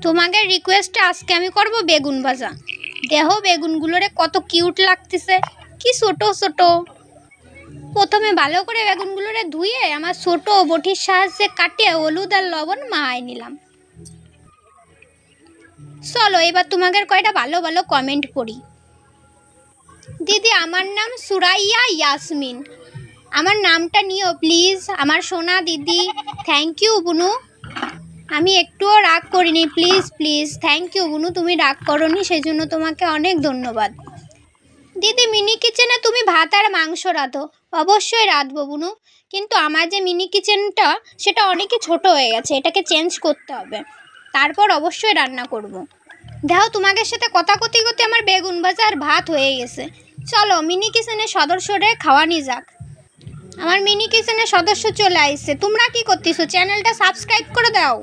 তোমাদের রিকোয়েস্টে আজকে আমি করব বেগুন ভাজা। দেখো বেগুনগুলোরে কত কিউট লাগতেছে, কি ছোট ছোট। প্রথমে ভালো করে বেগুনগুলোরে ধুয়ে আমার ছোট বটির সাহায্যে কাটিয়ে হলুদ আর লবণ মাখায় নিলাম। চলো এবার তোমাদের কয়টা ভালো ভালো কমেন্ট পড়ি। দিদি আমার নাম সুরাইয়া ইয়াসমিন, আমার নামটা নিও প্লিজ, আমার সোনা দিদি। থ্যাংক ইউ বুনু, আমি একটুও রাগ করিনি, প্লিজ প্লিজ। থ্যাংক ইউ বুনু, তুমি রাগ করোনি, সেই জন্য তোমাকে অনেক ধন্যবাদ। দিদি মিনি কিচেনে তুমি ভাত আর মাংস রাঁধো। অবশ্যই রাঁধবো বুনু, কিন্তু আমার যে মিনি কিচেনটা সেটা অনেকই ছোট হয়ে গেছে, এটাকে চেঞ্জ করতে হবে, তারপর অবশ্যই রান্না করব। দেখো তোমাদের সাথে কথা করতে করতে আমার বেগুন ভাজা আর ভাত হয়ে গেছে। চলো মিনি কিচেনের সদস্যরে খাওয়ানি যাক। আমার মিনি কিচেনের সদস্য চলে আসছে, তোমরা কি করতেছো? চ্যানেলটা সাবস্ক্রাইব করে দাও।